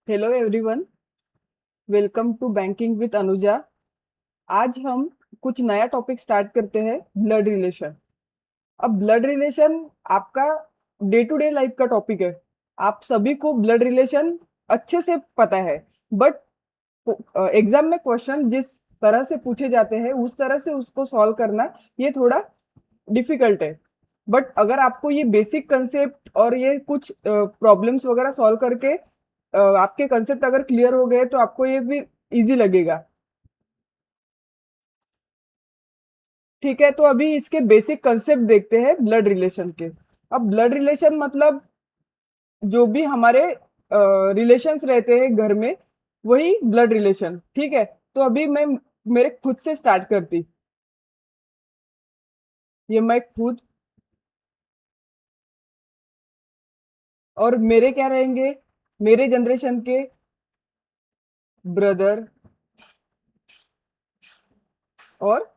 Hello everyone, welcome to banking with Anuja. आज हम कुछ नया टॉपिक स्टार्ट करते हैं, ब्लड रिलेशन। अब ब्लड रिलेशन आपका डे टू डे लाइफ का टॉपिक है। आप सभी को ब्लड रिलेशन अच्छे से पता है, बट एग्जाम में क्वेश्चन जिस तरह से पूछे जाते हैं उस तरह से उसको सॉल्व करना ये थोड़ा डिफिकल्ट है। बट अगर आपको ये बेसिक कंसेप्ट और ये कुछ प्रॉब्लम्स वगैरह सॉल्व करके आपके कंसेप्ट अगर क्लियर हो गए तो आपको ये भी इजी लगेगा। ठीक है, तो अभी इसके बेसिक कंसेप्ट देखते हैं ब्लड रिलेशन के। अब ब्लड रिलेशन मतलब जो भी हमारे रिलेशंस रहते हैं घर में, वही ब्लड रिलेशन। ठीक है, तो अभी मैं मेरे खुद से स्टार्ट करती। ये मैं खुद और मेरे क्या रहेंगे, मेरे जनरेशन के ब्रदर और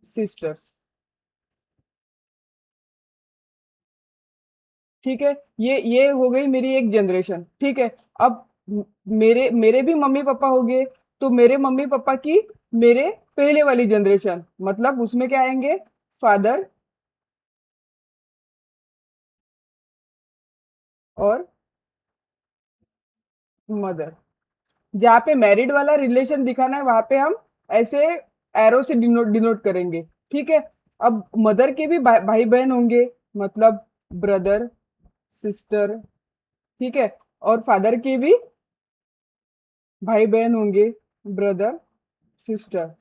सिस्टर्स। ठीक है, ये हो गई मेरी एक जनरेशन। ठीक है, अब मेरे मेरे भी मम्मी पापा हो गए, तो मेरे मम्मी पापा की मेरे पहले वाली जनरेशन, मतलब उसमें क्या आएंगे, फादर और मदर। जहाँ पे मैरिड वाला रिलेशन दिखाना है वहां पे हम ऐसे एरो से डिनोट डिनोट करेंगे। ठीक है, अब मदर के भी भाई बहन होंगे, मतलब ब्रदर सिस्टर। ठीक है, और फादर के भी भाई बहन होंगे, ब्रदर सिस्टर।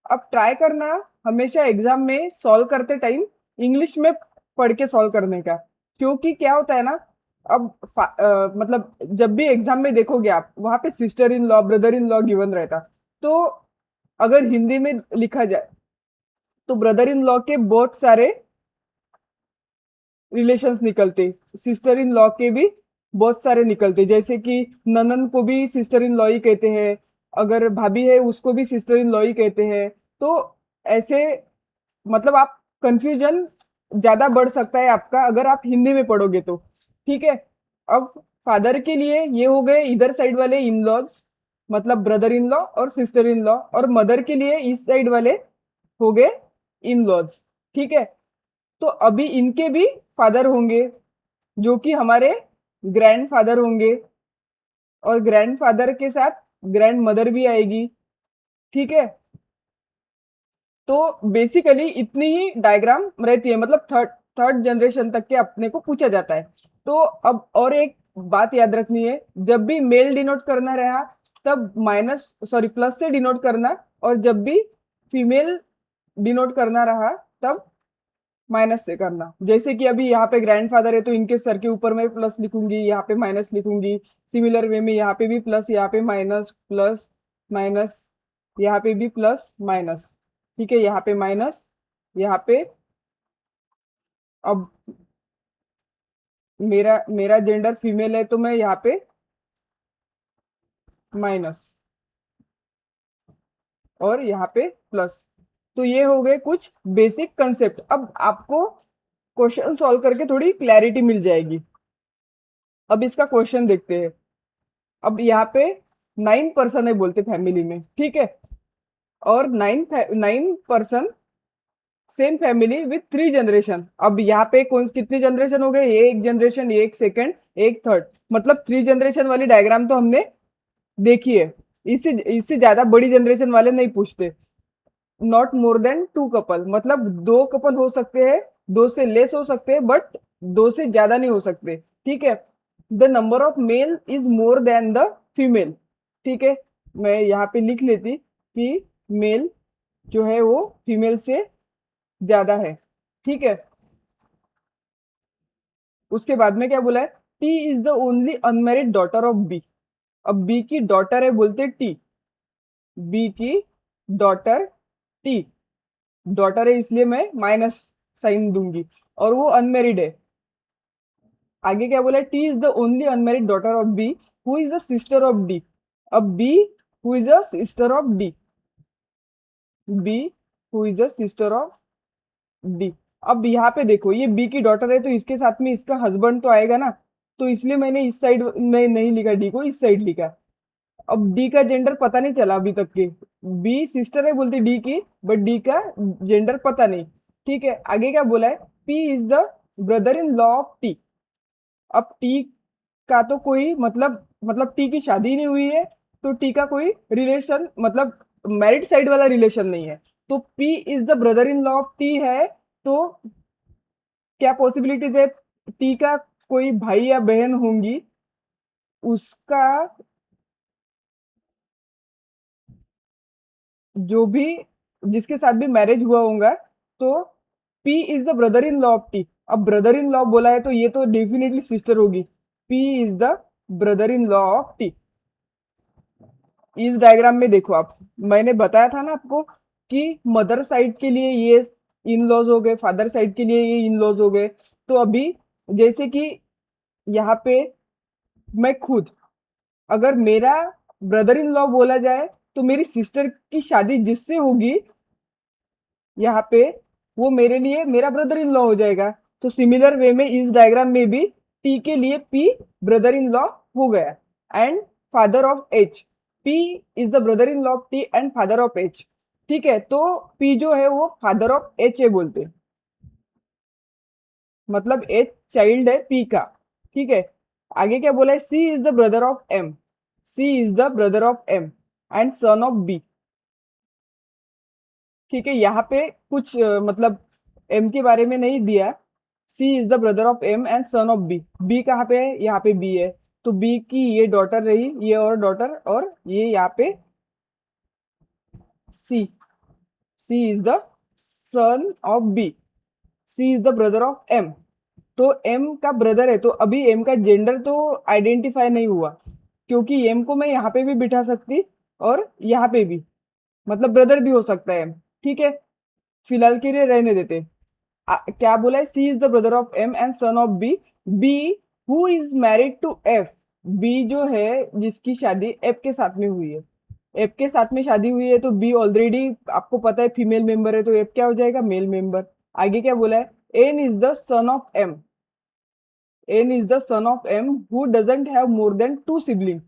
अब ट्राई करना हमेशा एग्जाम में सॉल्व करते टाइम इंग्लिश में पढ़ के सॉल्व करने का। क्योंकि क्या होता है ना, अब मतलब जब भी एग्जाम में देखोगे आप वहां पे sister in law brother in law given रहता, तो अगर हिंदी में लिखा जाए तो ब्रदर इन लॉ के बहुत सारे रिलेशंस निकलते, सिस्टर इन लॉ के भी बहुत सारे निकलते। जैसे कि ननन को भी सिस्टर इन लॉ ही कहते हैं, अगर भाभी है उसको भी सिस्टर इन लॉ ही कहते हैं। तो ऐसे मतलब आप कंफ्यूजन ज्यादा बढ़ सकता है आपका अगर आप हिंदी में पढ़ोगे तो। ठीक है, अब फादर के लिए ये हो गए इधर साइड वाले इन लॉज, मतलब ब्रदर इन लॉ और सिस्टर इन लॉ, और मदर के लिए इस साइड वाले हो गए इन लॉज। ठीक है, तो अभी इनके भी फादर होंगे जो कि हमारे ग्रैंड फादर होंगे, और ग्रैंड फादर के साथ ग्रैंड मदर भी आएगी। ठीक है, तो बेसिकली इतनी ही डायग्राम रहती है, मतलब थर्ड थर्ड जनरेशन तक के अपने को पूछा जाता है। तो अब और एक बात याद रखनी है, जब भी मेल डिनोट करना रहा तब माइनस सॉरी प्लस से डिनोट करना, और जब भी फीमेल डिनोट करना रहा तब माइनस से करना। जैसे कि अभी यहाँ पे ग्रैंडफादर है तो इनके सर के ऊपर मैं प्लस लिखूंगी, यहाँ पे माइनस लिखूंगी। सिमिलर वे में यहाँ पे भी प्लस, यहाँ पे माइनस, प्लस माइनस, यहाँ पे भी प्लस माइनस। ठीक है, यहाँ पे माइनस, यहाँ पे। अब मेरा मेरा जेंडर फीमेल है तो मैं यहाँ पे माइनस, और यहाँ पे प्लस। तो ये हो गए कुछ बेसिक कंसेप्ट। अब आपको क्वेश्चन सॉल्व करके थोड़ी क्लैरिटी मिल जाएगी। अब इसका क्वेश्चन देखते हैं। अब यहाँ पे 9 पर्सन है बोलते फैमिली में। ठीक है, और 9 person same family with 3 generation. अब यहाँ पे कौन कितनी जनरेशन हो गए, ये एक जनरेशन, ये एक सेकंड, एक थर्ड, मतलब 3 जनरेशन वाली डायग्राम तो हमने देखी है। इससे इससे ज्यादा बड़ी जनरेशन वाले नहीं पूछते। नॉट मोर देन 2 कपल, मतलब 2 कपल हो सकते हैं, 2 से लेस हो सकते हैं, बट 2 से ज्यादा नहीं हो सकते। ठीक है, the number of male is more than the female. ठीक है, मैं यहाँ पे लिख लेती कि मेल जो है वो फीमेल से ज्यादा है। ठीक है, उसके बाद में क्या बोला है, T is the only unmarried daughter of B. अब बी की डॉटर है बोलते टी, बी की डॉटर टी, डॉटर है इसलिए मैं माइनस साइन दूंगी, और वो अनमेरिड है। आगे क्या बोला है, T is the only unmarried daughter of B who is the sister of D. अब B who is the sister of D, B who is the sister of D. अब यहाँ पे देखो ये बी की डॉटर है तो इसके साथ में इसका हस्बैंड तो आएगा ना, तो इसलिए मैंने इस साइड में नहीं लिखा डी को, इस साइड लिखा। अब डी का जेंडर पता नहीं चला अभी तक के। बी सिस्टर है बोलते डी की, बट डी का जेंडर पता नहीं। ठीक है, आगे क्या बोला है, P is the brother in law of T. अब टी का तो कोई मतलब टी की शादी नहीं हुई है, तो टी का कोई रिलेशन मतलब मैरिड साइड वाला रिलेशन नहीं है। तो P is the brother in law of T है, तो क्या पॉसिबिलिटीज है, टी का कोई भाई या बहन होंगी, उसका जो भी जिसके साथ भी मैरिज हुआ होगा, तो P is the brother in law of T. अब ब्रदर इन लॉ बोला है तो ये तो डेफिनेटली सिस्टर होगी। P is the brother in law of T. इस डायग्राम में देखो आप, मैंने बताया था ना आपको कि मदर साइड के लिए ये इन लॉज हो गए, फादर साइड के लिए ये इन लॉज हो गए। तो अभी जैसे कि यहाँ पे मैं खुद, अगर मेरा ब्रदर इन लॉ बोला जाए, तो मेरी सिस्टर की शादी जिससे होगी यहाँ पे, वो मेरे लिए मेरा ब्रदर इन लॉ हो जाएगा। तो सिमिलर वे में इस डायग्राम में भी टी के लिए पी ब्रदर इन लॉ हो गया, and father of H. P is the brother in law of T and father of H. ठीक है, तो पी जो है वो फादर ऑफ एच है बोलते, मतलब एच चाइल्ड है पी का। ठीक है, आगे क्या बोला है, C is the brother of M. C is the brother of M and son of B. ठीक है, यहाँ पे कुछ मतलब एम के बारे में नहीं दिया। C is the brother of M and son of B. B कहाँ पे है, यहाँ पे बी है, तो बी की ये डॉटर रही, ये और डॉटर, और ये यहाँ पे C. C is the son of B. C is the brother of M. तो एम का ब्रदर है, तो अभी एम का जेंडर तो आइडेंटिफाई नहीं हुआ, क्योंकि एम को मैं यहाँ पे भी बिठा सकती और यहाँ पे भी, मतलब ब्रदर भी हो सकता है। ठीक है, फिलहाल के लिए रहने देते। क्या बोला है, C is the brother of M and son of B. B who is married to F. B जो है जिसकी शादी एफ के साथ में हुई है, एफ के साथ में शादी हुई है, तो बी ऑलरेडी आपको पता है फीमेल मेंबर है, तो एफ क्या हो जाएगा, मेल मेंबर। आगे क्या बोला है, N is the son of M. N is the son of M who doesn't have more than two sibling.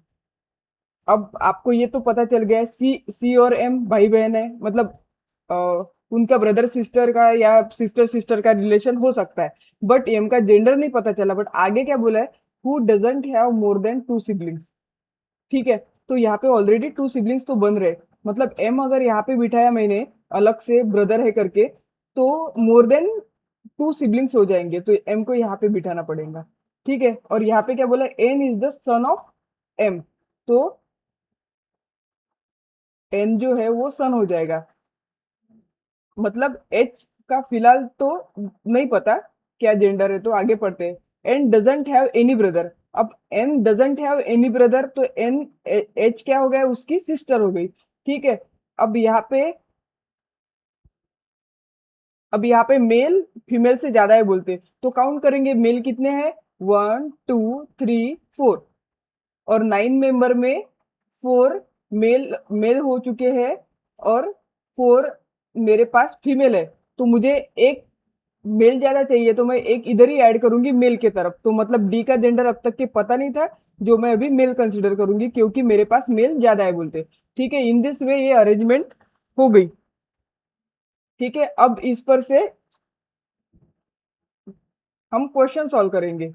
अब आपको ये तो पता चल गया है, सी और एम भाई बहन है, मतलब अ, उनका ब्रदर सिस्टर का या सिस्टर सिस्टर का रिलेशन हो सकता है, बट एम का जेंडर नहीं पता चला। बट आगे क्या बोला है, who doesn't have more than to siblings. ठीक है, तो यहाँ पे ऑलरेडी टू सिबलिंग्स तो बन रहे, मतलब एम अगर यहाँ पे बिठाया मैंने अलग से ब्रदर है करके, तो मोर देन टू सिबलिंग्स हो जाएंगे, तो एम को यहाँ पे बिठाना पड़ेगा। ठीक है, और यहाँ पे क्या बोला, N is the son of M, तो एन जो है वो सन हो जाएगा। मतलब एच का फिलहाल तो नहीं पता क्या जेंडर है, तो आगे पढ़ते हैं। N doesn't have any brother. अब N doesn't have any brother, तो एन एच क्या हो गया, उसकी सिस्टर हो गई। ठीक है, अब यहाँ पे अब यहाँ पे मेल फीमेल से ज्यादा है बोलते, तो काउंट करेंगे मेल कितने हैं, 1 2 3 4, और 9 मेंबर में 4 मेल हो चुके हैं, और 4 मेरे पास फीमेल है। तो मुझे एक मेल ज्यादा चाहिए, तो मैं एक इधर ही ऐड करूंगी मेल के तरफ, तो मतलब डी का जेंडर अब तक के पता नहीं था, जो मैं अभी मेल कंसिडर करूंगी क्योंकि मेरे पास मेल ज्यादा है बोलते। ठीक है, इन दिस वे ये अरेंजमेंट हो गई। ठीक है, अब इस पर से हम क्वेश्चन सॉल्व करेंगे।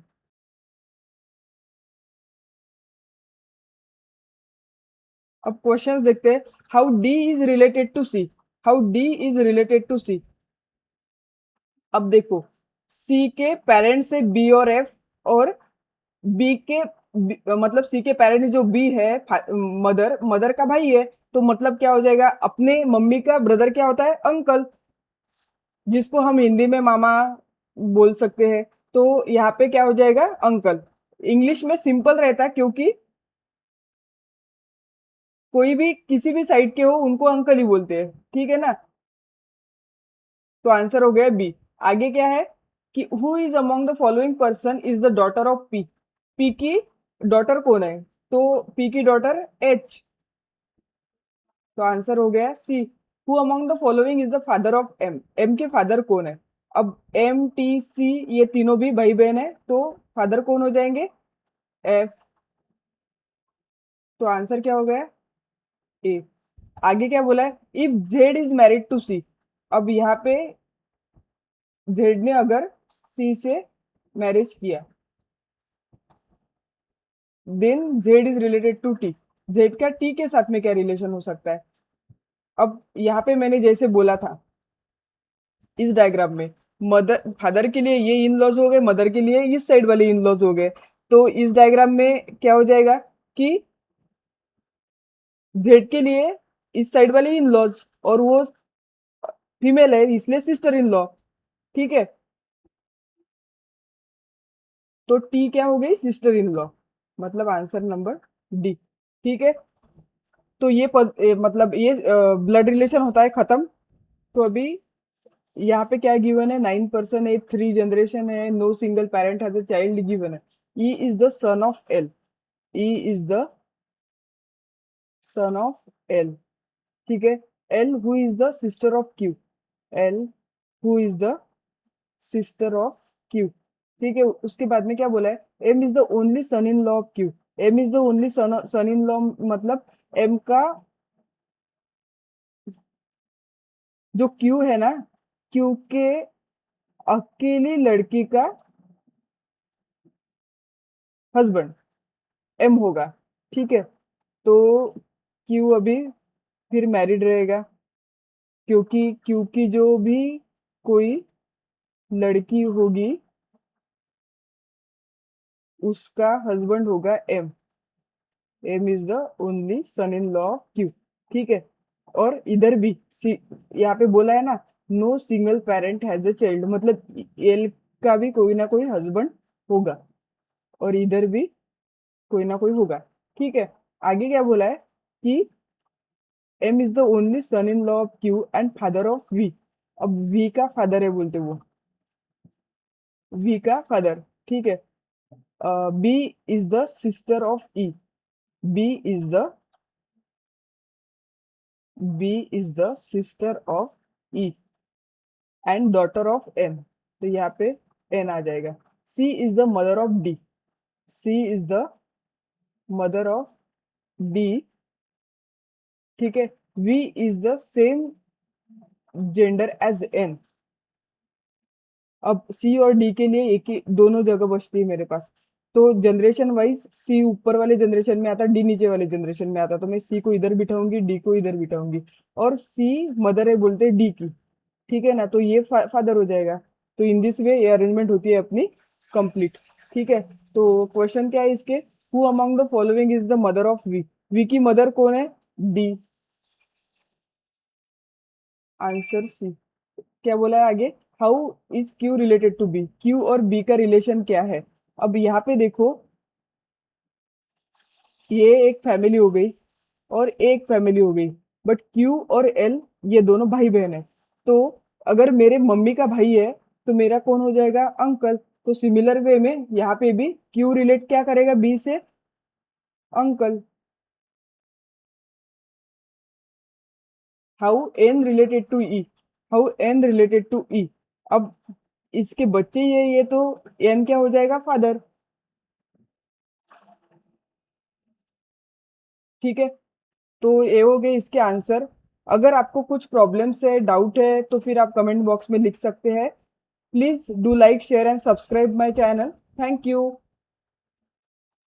अब क्वेश्चंस देखते हैं, how D is related to C. How D is related to C. अब देखो, सी के पेरेंट्स से बी और एफ, और बी के मतलब सी के पेरेंट जो बी है, मदर मदर का भाई है, तो मतलब क्या हो जाएगा, अपने मम्मी का ब्रदर क्या होता है, अंकल, जिसको हम हिंदी में मामा बोल सकते हैं। तो यहाँ पे क्या हो जाएगा, अंकल। इंग्लिश में सिंपल रहता है, क्योंकि कोई भी किसी भी साइड के हो उनको अंकल ही बोलते हैं। ठीक है ना, तो आंसर हो गया बी। आगे क्या है कि who is among the following person is the daughter of P. P की डॉटर कौन है, तो पी की डॉटर एच, तो आंसर हो गया C. Who among the following is the father of M. M के फादर कौन है। अब एम टी सी ये तीनों भी भाई बहन है, तो फादर कौन हो जाएंगे, एफ। तो आंसर क्या हो गया? ए। आगे क्या बोला है? If Z is married to C. अब यहाँ पे जेड ने अगर सी से मैरिज किया, then Z is related to T. Z का टी के साथ में क्या रिलेशन हो सकता है? अब यहाँ पे मैंने जैसे बोला था, इस डायग्राम में मदर फादर के लिए ये इन लॉज हो गए, मदर के लिए इस साइड वाले इन लॉज हो गए। तो इस डायग्राम में क्या हो जाएगा कि जेड के लिए इस साइड वाले इन लॉज, और वो फीमेल है इसलिए सिस्टर इन लॉ। ठीक है, तो टी क्या हो गई? Sister in law. मतलब आंसर नंबर डी। ठीक है, तो ये मतलब ये ब्लड रिलेशन होता है खत्म। तो अभी यहाँ पे क्या गिवन है? 9% है, 3 जनरेशन है, no single parent has a child given है। E is the son of L. E is the son of L. ठीक है, L who is the sister of Q. L who is the sister of Q. ठीक है, उसके बाद में क्या बोला है? M is the only son in law of Q. M is the only son in law, मतलब एम का जो क्यू है ना, क्यू के अकेली लड़की का हस्बैंड एम होगा। ठीक है, तो क्यू अभी फिर मैरिड रहेगा, क्योंकि क्यू की जो भी कोई लड़की होगी उसका हस्बैंड होगा M. M is the only son in law of Q. ठीक है, और इधर भी सी यहाँ पे बोला है ना, no single parent has a child, मतलब एल का भी कोई ना कोई हस्बैंड होगा, और इधर भी कोई ना कोई होगा। ठीक है, आगे क्या बोला है कि M is the only son in law of Q and father of V. अब वी का फादर है बोलते वो, वी का फादर। ठीक है, B is the sister of E. B is the B is the sister of E and daughter of N. तो यहाँ पे एन आ जाएगा। C is the mother of D. C is the mother of D. ठीक है, V is the same gender as N. अब C और D के लिए एक ही दोनों जगह बचती है मेरे पास। तो जनरेशन वाइज सी ऊपर वाले जनरेशन में आता, डी नीचे वाले जनरेशन में आता, तो मैं सी को इधर बिठाऊंगी, डी को इधर बिठाऊंगी, और सी मदर है बोलते डी की। ठीक है ना, तो ये फादर हो जाएगा। तो इन दिस वे ये अरेंजमेंट होती है अपनी कंप्लीट। ठीक है, तो क्वेश्चन क्या है इसके? Who among the following is the mother of V. V की मदर कौन है? डी। Answer C. क्या बोला है आगे? How is Q related to B. Q और बी का रिलेशन क्या है? अब यहाँ पे देखो, ये एक फैमिली हो गई और एक फैमिली हो गई, बट क्यू और एल ये दोनों भाई बहन है। तो अगर मेरे मम्मी का भाई है तो मेरा कौन हो जाएगा? अंकल। तो सिमिलर वे में यहाँ पे भी क्यू रिलेट क्या करेगा बी से? Uncle. How N related to E. How N related to E. अब इसके बच्चे ये तो एन क्या हो जाएगा? फादर। ठीक है, तो ये हो गए इसके आंसर। अगर आपको कुछ प्रॉब्लम्स है, डाउट है, तो फिर आप कमेंट बॉक्स में लिख सकते हैं। Please do like share and subscribe my channel. Thank you.